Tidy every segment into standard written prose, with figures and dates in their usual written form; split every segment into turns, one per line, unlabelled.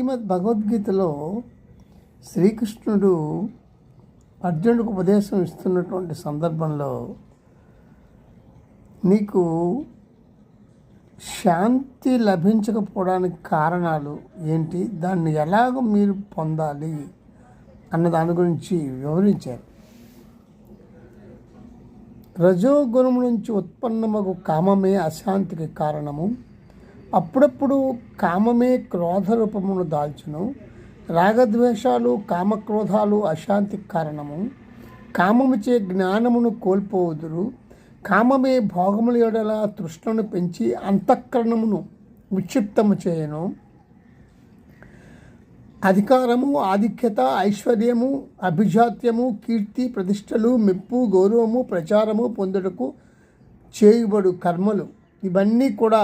శ్రీమద్ భగవద్గీతలో శ్రీకృష్ణుడు అర్జునుడికి ఉపదేశం ఇస్తున్నటువంటి సందర్భంలో నీకు శాంతి లభించకపోవడానికి కారణాలు ఏంటి, దాన్ని ఎలాగ మీరు పొందాలి అన్న దాని గురించి వివరించారు. రజోగుణం నుంచి ఉత్పన్నమగు కామమే అశాంతికి కారణము. అప్పుడప్పుడు కామమే క్రోధ రూపమును దాల్చును. రాగద్వేషాలు కామక్రోధాలు అశాంతికి కారణము. కామముచే జ్ఞానమును కోల్పోవుదురు. కామమే భోగముల ఎడల తృష్ణను పెంచి అంతఃకరణమును విక్షిప్తము చేయను. అధికారము, ఆధిక్యత, ఐశ్వర్యము, అభిజాత్యము, కీర్తి, ప్రతిష్టలు, మెప్పు, గౌరవము, ప్రచారము పొందుటకు చేయుబడు కర్మలు ఇవన్నీ కూడా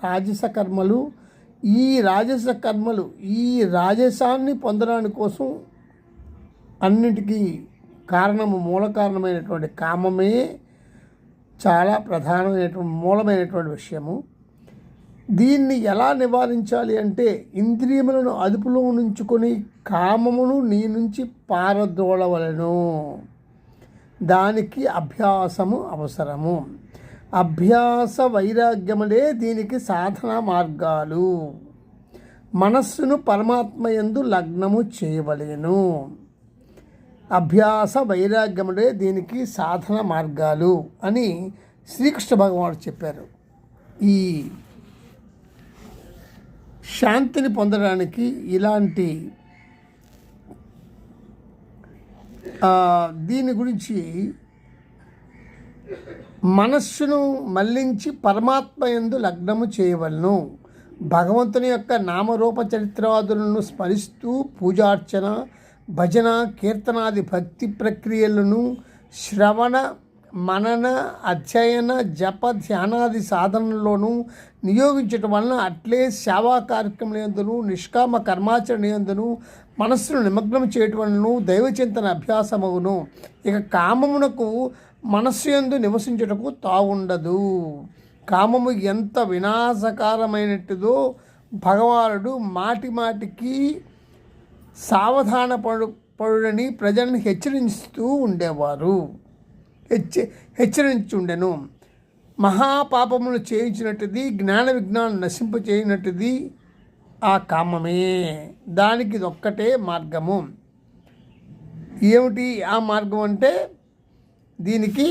రాజస కర్మలు. ఈ రాజస కర్మలు ఈ రాజసాన్ని పొందడానికి కోసం అన్నిటికీ మూల కారణమైనటువంటి కామమే చాలా ప్రధానమైనటువంటి మూలమైనటువంటి విషయము. దీన్ని ఎలా నివారించాలి అంటే ఇంద్రియములను అదుపులో ఉంచుకొని కామమును నీ నుంచి పారద్రోలవలెను. దానికి అభ్యాసము అవసరము. అభ్యాస వైరాగ్యములే దీనికి సాధన మార్గాలు. మనస్సును పరమాత్మ యందు లగ్నము చేయవలెను. అభ్యాస వైరాగ్యములే దీనికి సాధన మార్గాలు అని శ్రీకృష్ణ భగవానుడు చెప్పారు. ఈ శాంతిని పొందడానికి ఇలాంటి దీని గురించి మనస్సును మళ్లించి పరమాత్మ యందు లగ్నము చేయవలను. భగవంతుని యొక్క నామరూప చరిత్రాదులను స్మరిస్తూ పూజార్చన, భజన, కీర్తనాది భక్తి ప్రక్రియలను శ్రవణ, మనన, అధ్యయన, జప, ధ్యానాది సాధనలోనూ నియోగించటం వలన అట్లే సేవా కార్యక్రమం యందును నిష్కామ కర్మాచరణ యందును మనస్సును నిమగ్నం చేయటం వలన దైవచింతన అభ్యాసమగును. ఇక కామమునకు మనస్సు యందు నివసించుటకు తావుండదు. కామము ఎంత వినాశకారమైనట్టుదో భగవానుడు మాటి మాటికి సావధాన పడుడని ప్రజలను హెచ్చరిస్తూ ఉండేవారు. హెచ్చరించుండెను. మహాపాపమును చేయించినట్టుది, జ్ఞాన విజ్ఞానం నశింప చేయనట్టుది ఆ కామమే. దానికి ఇదొక్కటే మార్గము. ఏమిటి ఆ మార్గం అంటే దీనికి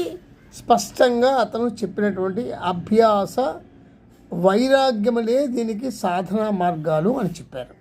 స్పష్టంగా అతను చెప్పినటువంటి అభ్యాస వైరాగ్యములే దీనికి సాధనా మార్గాలు అని చెప్పారు.